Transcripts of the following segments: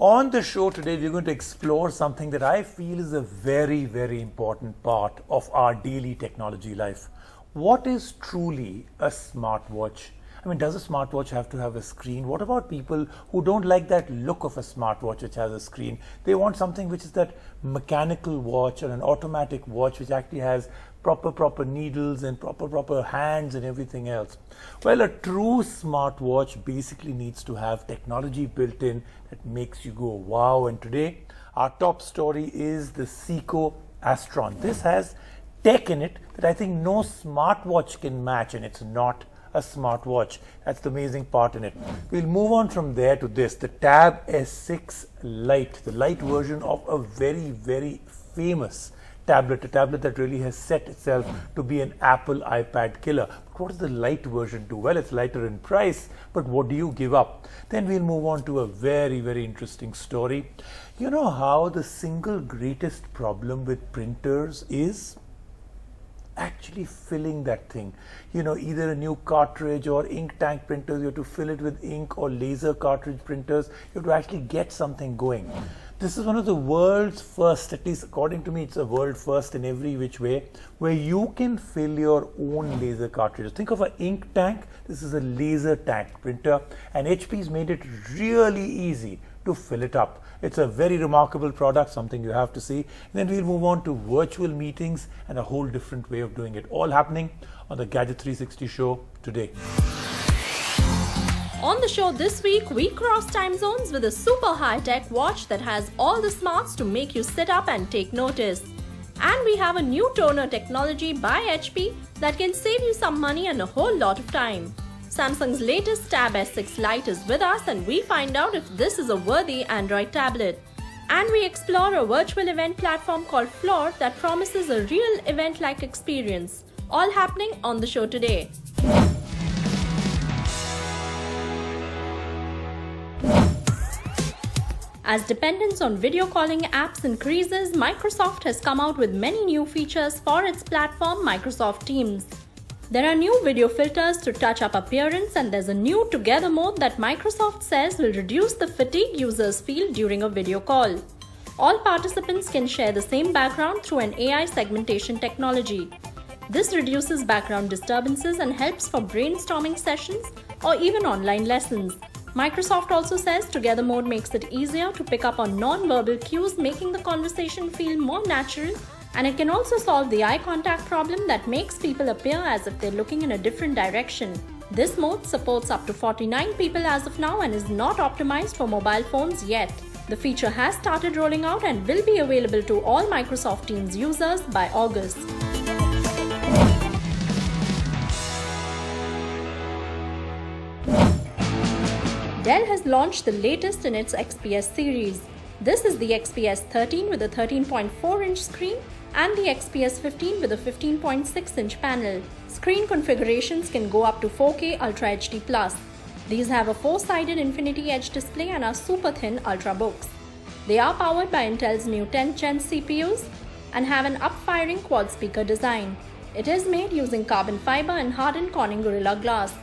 On the show today, we're going to explore something that I feel is a very, very important part of our daily technology life. What is truly a smartwatch? I mean, does a smartwatch have to have a screen? What about people who don't like that look of a smartwatch which has a screen? They want something which is that mechanical watch or an automatic watch which actually has proper needles and proper hands and everything else. Well, a true smartwatch basically needs to have technology built in that makes you go wow. And today our top story is the Seiko Astron. This has tech in it that I think no smartwatch can match, and it's not a smartwatch. That's the amazing part in it. We'll move on from there to this, the Tab S6 Lite, the light version of a very, very famous tablet, a tablet that really has set itself to be an Apple iPad killer. But what does the light version do? Well, it's lighter in price, but what do you give up? Then we'll move on to a very, very interesting story. You know how the single greatest problem with printers is actually filling that thing. You know, either a new cartridge or ink tank printers, you have to fill it with ink, or laser cartridge printers, you have to actually get something going. This is one of the world's first, at least according to me, it's a world first in every which way, where you can fill your own laser cartridges. Think of an ink tank. This is a laser tank printer, and HP's made it really easy to fill it up. It's a very remarkable product, something you have to see. And then we'll move on to virtual meetings and a whole different way of doing it. All happening on the Gadget 360 show today. On the show this week, we cross time zones with a super high-tech watch that has all the smarts to make you sit up and take notice. And we have a new toner technology by HP that can save you some money and a whole lot of time. Samsung's latest Tab S6 Lite is with us, and we find out if this is a worthy Android tablet. And we explore a virtual event platform called Floor that promises a real event-like experience. All happening on the show today. As dependence on video calling apps increases, Microsoft has come out with many new features for its platform, Microsoft Teams. There are new video filters to touch up appearance, and there's a new Together mode that Microsoft says will reduce the fatigue users feel during a video call. All participants can share the same background through an AI segmentation technology. This reduces background disturbances and helps for brainstorming sessions or even online lessons. Microsoft also says Together mode makes it easier to pick up on non-verbal cues, making the conversation feel more natural, and it can also solve the eye contact problem that makes people appear as if they're looking in a different direction. This mode supports up to 49 people as of now and is not optimized for mobile phones yet. The feature has started rolling out and will be available to all Microsoft Teams users by August. Dell has launched the latest in its XPS series. This is the XPS 13 with a 13.4-inch screen and the XPS 15 with a 15.6-inch panel. Screen configurations can go up to 4K Ultra HD+. These have a 4-sided Infinity Edge display and are super thin Ultrabooks. They are powered by Intel's new 10th Gen CPUs and have an up-firing quad speaker design. It is made using carbon fiber and hardened Corning Gorilla Glass.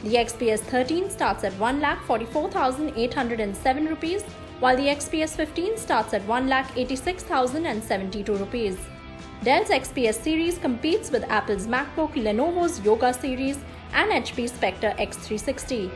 The XPS 13 starts at 1,44,807 rupees, while the XPS 15 starts at 1,86,072 rupees. Dell's XPS series competes with Apple's MacBook, Lenovo's Yoga series, and HP's Spectre X360.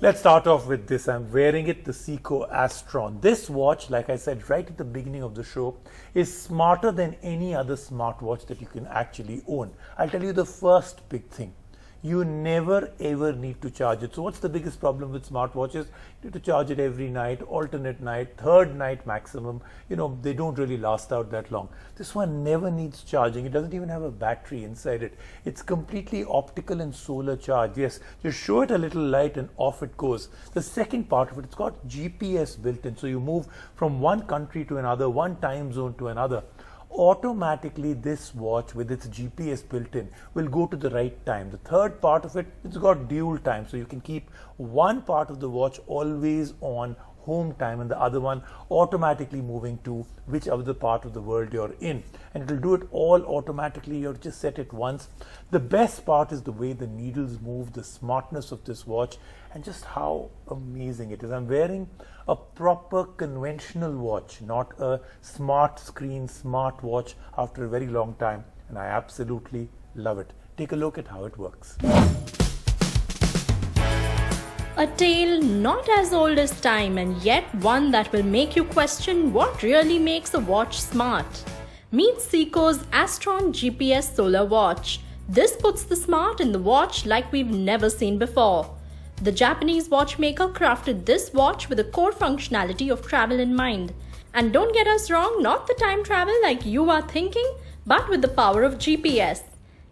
Let's start off with this. I'm wearing it, the Seiko Astron. This watch, like I said right at the beginning of the show, is smarter than any other smartwatch that you can actually own. I'll tell you the first big thing. You never ever need to charge it. So what's the biggest problem with smartwatches? You need to charge it every night, alternate night, third night maximum. You know, they don't really last out that long. This one never needs charging. It doesn't even have a battery inside it. It's completely optical and solar charged. Yes, just show it a little light and off it goes. The second part of it, it's got GPS built in. So you move from one country to another, one time zone to another. Automatically this watch with its GPS built in will go to the right time. The third part of it, it's got dual time, so you can keep one part of the watch always on home time and the other one automatically moving to whichever part of the world you're in. And it will do it all automatically. You just set it once. The best part is the way the needles move, the smartness of this watch, and just how amazing it is. I'm wearing a proper conventional watch, not a smart screen, smart watch after a very long time, and I absolutely love it. Take a look at how it works. A tale not as old as time, and yet one that will make you question what really makes a watch smart. Meet Seiko's Astron GPS Solar watch. This puts the smart in the watch like we've never seen before. The Japanese watchmaker crafted this watch with the core functionality of travel in mind. And don't get us wrong, not the time travel like you are thinking, but with the power of GPS.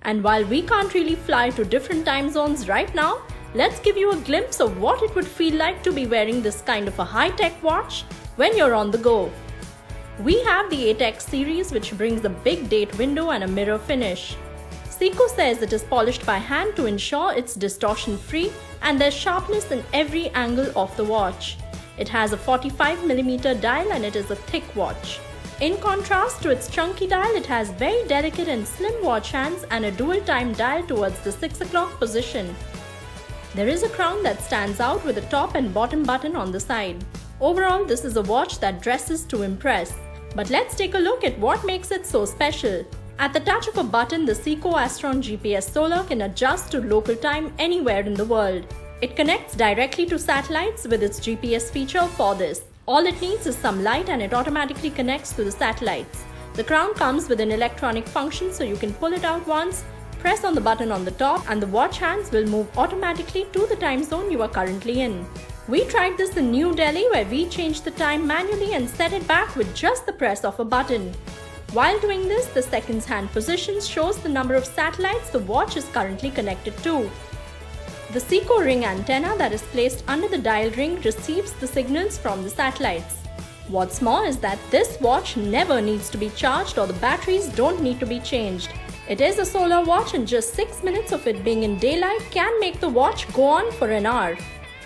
And while we can't really fly to different time zones right now, let's give you a glimpse of what it would feel like to be wearing this kind of a high-tech watch when you're on the go. We have the 8X series, which brings a big date window and a mirror finish. Seiko says it is polished by hand to ensure it's distortion-free and there's sharpness in every angle of the watch. It has a 45mm dial and it is a thick watch. In contrast to its chunky dial, it has very delicate and slim watch hands and a dual time dial towards the 6 o'clock position. There is a crown that stands out with a top and bottom button on the side. Overall, this is a watch that dresses to impress. But let's take a look at what makes it so special. At the touch of a button, the Seiko Astron GPS Solar can adjust to local time anywhere in the world. It connects directly to satellites with its GPS feature for this. All it needs is some light and it automatically connects to the satellites. The crown comes with an electronic function, so you can pull it out once, press on the button on the top, and the watch hands will move automatically to the time zone you are currently in. We tried this in New Delhi, where we changed the time manually and set it back with just the press of a button. While doing this, the seconds hand position shows the number of satellites the watch is currently connected to. The Seiko ring antenna that is placed under the dial ring receives the signals from the satellites. What's more is that this watch never needs to be charged or the batteries don't need to be changed. It is a solar watch and just 6 minutes of it being in daylight can make the watch go on for an hour.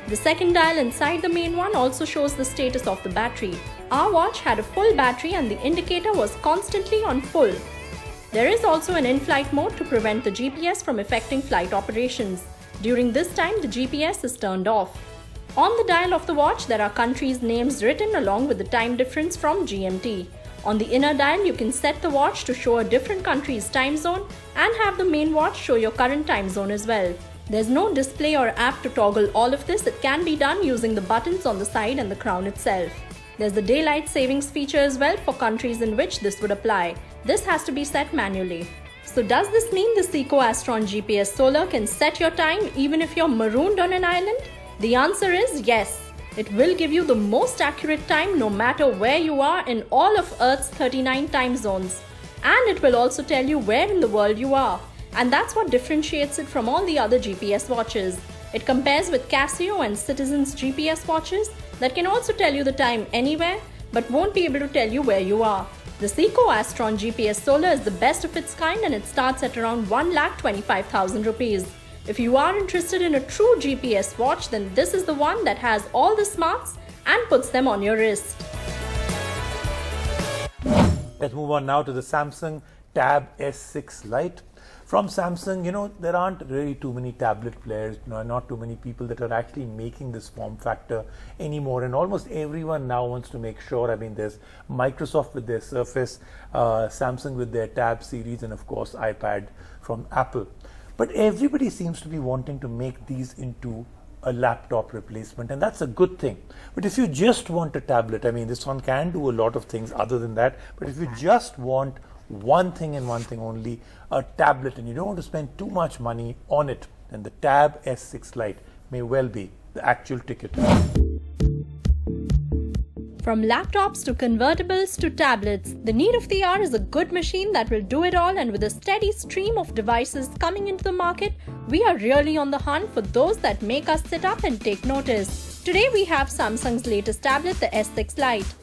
The second dial inside the main one also shows the status of the battery. Our watch had a full battery and the indicator was constantly on full. There is also an in-flight mode to prevent the GPS from affecting flight operations. During this time, the GPS is turned off. On the dial of the watch, there are countries' names written along with the time difference from GMT. On the inner dial, you can set the watch to show a different country's time zone and have the main watch show your current time zone as well. There's no display or app to toggle all of this. It can be done using the buttons on the side and the crown itself. There's the daylight savings feature as well for countries in which this would apply. This has to be set manually. So does this mean the Seiko Astron GPS Solar can set your time even if you're marooned on an island? The answer is yes. It will give you the most accurate time no matter where you are in all of Earth's 39 time zones. And it will also tell you where in the world you are. And that's what differentiates it from all the other GPS watches. It compares with Casio and Citizen's GPS watches that can also tell you the time anywhere but won't be able to tell you where you are. The Seiko Astron GPS Solar is the best of its kind and it starts at around 1,25,000 rupees. If you are interested in a true GPS watch, then this is the one that has all the smarts and puts them on your wrist. Let's move on now to the Samsung Tab S6 Lite. From Samsung, there aren't really too many tablet players, not too many people that are actually making this form factor anymore. And almost everyone now wants to make sure, there's Microsoft with their Surface, Samsung with their Tab series, and of course iPad from Apple. But everybody seems to be wanting to make these into a laptop replacement, and that's a good thing. But if you just want a tablet, this one can do a lot of things other than that, but if you just want one thing and one thing only, a tablet, and you don't want to spend too much money on it, then the Tab S6 Lite may well be the actual ticket. From laptops to convertibles to tablets, the need of the hour is a good machine that will do it all, and with a steady stream of devices coming into the market, we are really on the hunt for those that make us sit up and take notice. Today we have Samsung's latest tablet, the S6 Lite.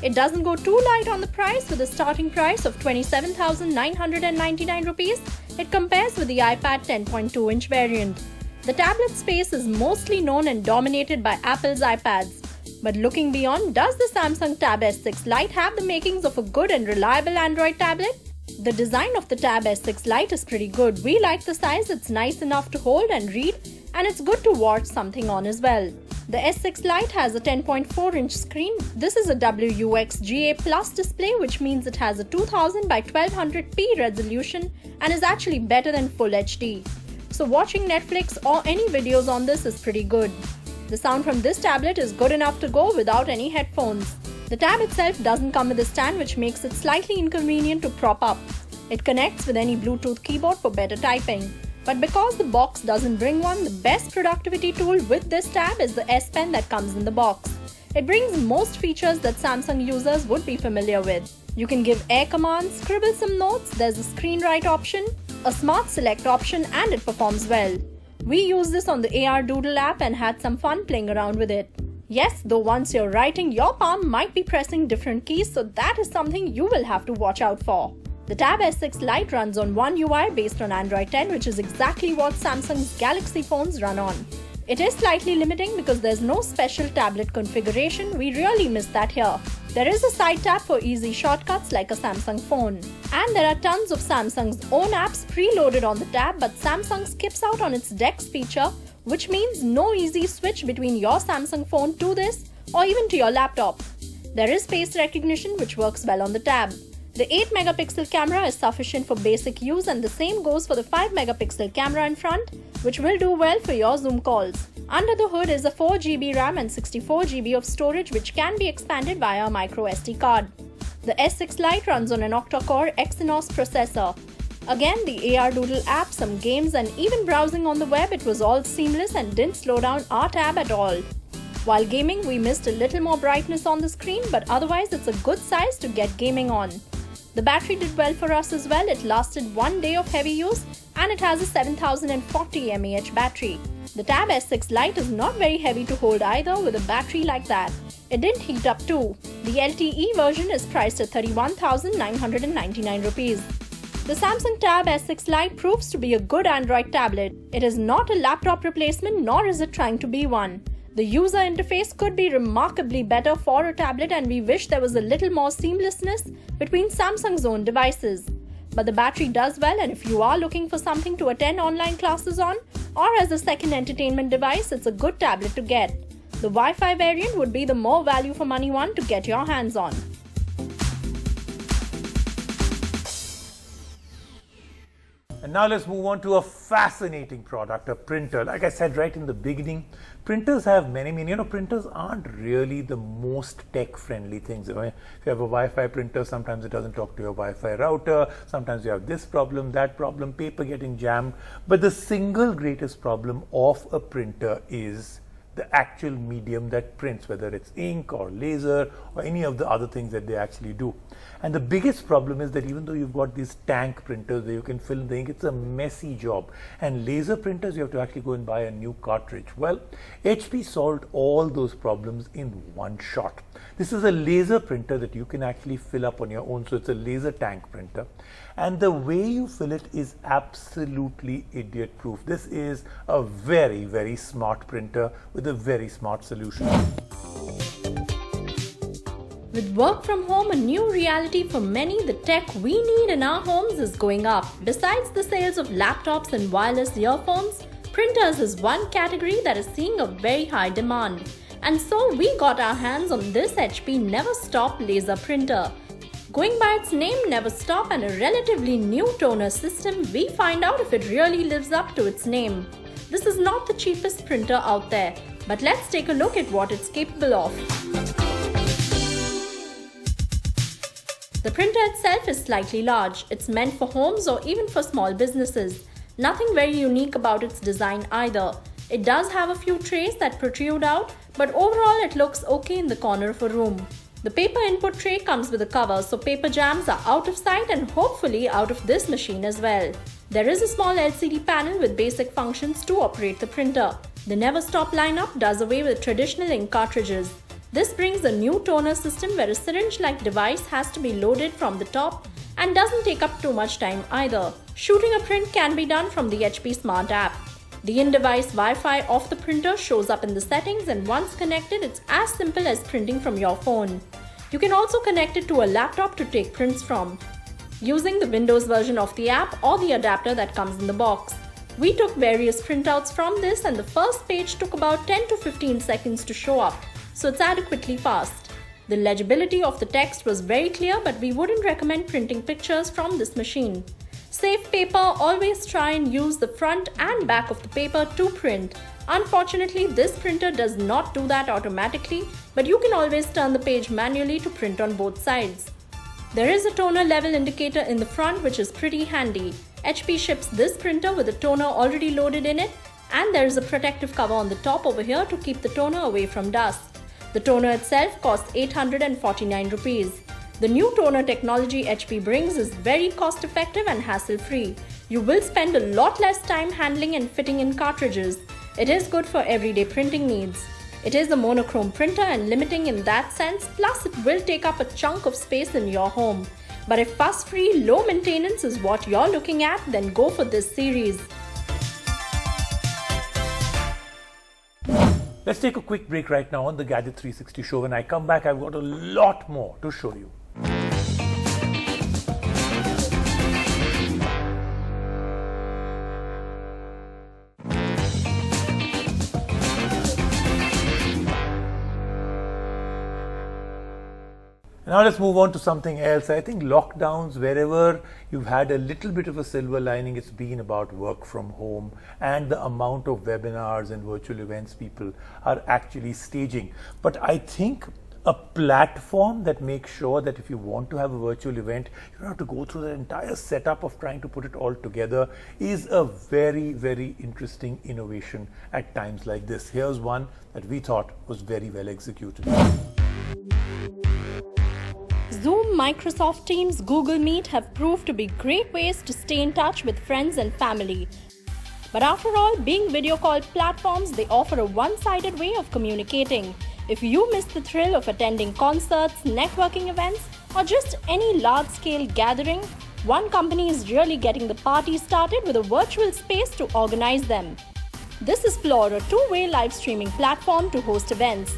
It doesn't go too light on the price with a starting price of 27,999 rupees. It compares with the iPad 10.2-inch variant. The tablet space is mostly known and dominated by Apple's iPads. But looking beyond, does the Samsung Tab S6 Lite have the makings of a good and reliable Android tablet? The design of the Tab S6 Lite is pretty good. We like the size, it's nice enough to hold and read, and it's good to watch something on as well. The S6 Lite has a 10.4-inch screen. This is a WXGA Plus display, which means it has a 2000 by 1200p resolution and is actually better than Full HD. So watching Netflix or any videos on this is pretty good. The sound from this tablet is good enough to go without any headphones. The tab itself doesn't come with a stand, which makes it slightly inconvenient to prop up. It connects with any Bluetooth keyboard for better typing. But because the box doesn't bring one, the best productivity tool with this tab is the S Pen that comes in the box. It brings most features that Samsung users would be familiar with. You can give air commands, scribble some notes, there's a screen write option, a smart select option, and it performs well. We used this on the AR Doodle app and had some fun playing around with it. Yes, though once you're writing, your palm might be pressing different keys, so that is something you will have to watch out for. The Tab S6 Lite runs on One UI based on Android 10, which is exactly what Samsung's Galaxy phones run on. It is slightly limiting because there's no special tablet configuration. We really missed that here. There is a side tab for easy shortcuts like a Samsung phone. And there are tons of Samsung's own apps preloaded on the tab, but Samsung skips out on its DeX feature, which means no easy switch between your Samsung phone to this or even to your laptop. There is face recognition, which works well on the tab. The 8-megapixel camera is sufficient for basic use, and the same goes for the 5-megapixel camera in front, which will do well for your Zoom calls. Under the hood is a 4GB RAM and 64GB of storage, which can be expanded via a micro SD card. The S6 Lite runs on an octa-core Exynos processor. Again, the AR Doodle app, some games, and even browsing on the web, it was all seamless and didn't slow down our tab at all. While gaming, we missed a little more brightness on the screen, but otherwise it's a good size to get gaming on. The battery did well for us as well. It lasted 1 day of heavy use and it has a 7040 mAh battery. The Tab S6 Lite is not very heavy to hold either with a battery like that. It didn't heat up too. The LTE version is priced at 31,999 rupees. The Samsung Tab S6 Lite proves to be a good Android tablet. It is not a laptop replacement, nor is it trying to be one. The user interface could be remarkably better for a tablet, and we wish there was a little more seamlessness between Samsung's own devices. But the battery does well, and if you are looking for something to attend online classes on or as a second entertainment device, it's a good tablet to get. The Wi-Fi variant would be the more value for money one to get your hands on. And now let's move on to a fascinating product, a printer. Like I said right in the beginning, printers have many, printers aren't really the most tech-friendly things. If you have a Wi-Fi printer, sometimes it doesn't talk to your Wi-Fi router. Sometimes you have this problem, that problem, paper getting jammed. But the single greatest problem of a printer is the actual medium that prints, whether it's ink or laser or any of the other things that they actually do. And the biggest problem is that even though you've got these tank printers where you can fill in the ink, it's a messy job. And laser printers, you have to actually go and buy a new cartridge. Well, HP solved all those problems in one shot. This is a laser printer that you can actually fill up on your own. So it's a laser tank printer. And the way you fill it is absolutely idiot proof. This is a very, very smart printer with a very smart solution. With work from home a new reality for many, the tech we need in our homes is going up. Besides the sales of laptops and wireless earphones, printers is one category that is seeing a very high demand. And so we got our hands on this HP Neverstop laser printer. Going by its name, Neverstop, and a relatively new toner system, we find out if it really lives up to its name. This is not the cheapest printer out there, but let's take a look at what it's capable of. The printer itself is slightly large. It's meant for homes or even for small businesses. Nothing very unique about its design either. It does have a few trays that protrude out, but overall it looks okay in the corner of a room. The paper input tray comes with a cover, so paper jams are out of sight and hopefully out of this machine as well. There is a small LCD panel with basic functions to operate the printer. The Neverstop lineup does away with traditional ink cartridges. This brings a new toner system where a syringe-like device has to be loaded from the top and doesn't take up too much time either. Shooting a print can be done from the HP Smart app. The in-device Wi-Fi of the printer shows up in the settings, and once connected, it's as simple as printing from your phone. You can also connect it to a laptop to take prints from, using the Windows version of the app or the adapter that comes in the box. We took various printouts from this, and the first page took about 10 to 15 seconds to show up, so it's adequately fast. The legibility of the text was very clear, but we wouldn't recommend printing pictures from this machine. Save paper, always try and use the front and back of the paper to print. Unfortunately, this printer does not do that automatically, but you can always turn the page manually to print on both sides. There is a toner level indicator in the front, which is pretty handy. HP ships this printer with a toner already loaded in it, and there is a protective cover on the top over here to keep the toner away from dust. The toner itself costs 849 rupees. The new toner technology HP brings is very cost effective and hassle-free. You will spend a lot less time handling and fitting in cartridges. It is good for everyday printing needs. It is a monochrome printer and limiting in that sense, plus it will take up a chunk of space in your home. But if fuss-free, low maintenance is what you're looking at, then go for this series. Let's take a quick break right now on the Gadget 360 show. When I come back, I've got a lot more to show you. Now let's move on to something else. I think lockdowns, wherever you've had a little bit of a silver lining, it's been about work from home and the amount of webinars and virtual events people are actually staging. But I think a platform that makes sure that if you want to have a virtual event, you don't have to go through the entire setup of trying to put it all together is a very, very interesting innovation at times like this. Here's one that we thought was very well executed. Zoom, Microsoft Teams, Google Meet have proved to be great ways to stay in touch with friends and family. But after all, being video call platforms, they offer a one-sided way of communicating. If you miss the thrill of attending concerts, networking events, or just any large-scale gathering, one company is really getting the party started with a virtual space to organize them. This is Floor, a two-way live streaming platform to host events.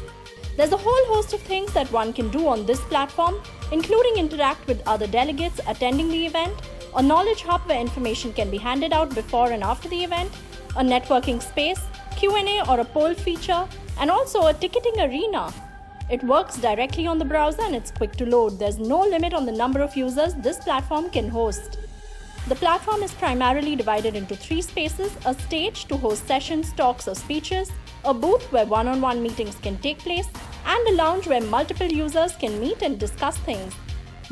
There's a whole host of things that one can do on this platform, including interact with other delegates attending the event, a knowledge hub where information can be handed out before and after the event, a networking space, Q&A or a poll feature, and also a ticketing arena. It works directly on the browser and it's quick to load. There's no limit on the number of users this platform can host. The platform is primarily divided into three spaces: a stage to host sessions, talks or speeches, a booth where one-on-one meetings can take place, and a lounge where multiple users can meet and discuss things.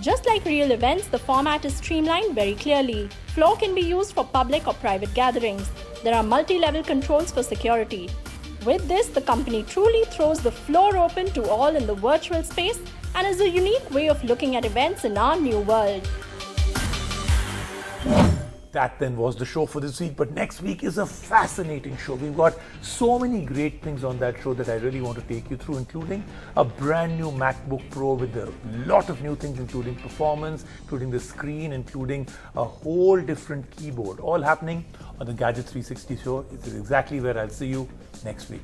Just like real events, the format is streamlined very clearly. Floor can be used for public or private gatherings. There are multi-level controls for security. With this, the company truly throws the floor open to all in the virtual space and is a unique way of looking at events in our new world. That then was the show for this week, but next week is a fascinating show. We've got so many great things on that show that I really want to take you through, including a brand new MacBook Pro with a lot of new things, including performance, including the screen, including a whole different keyboard, all happening on the Gadget 360 show. It is exactly where I'll see you next week.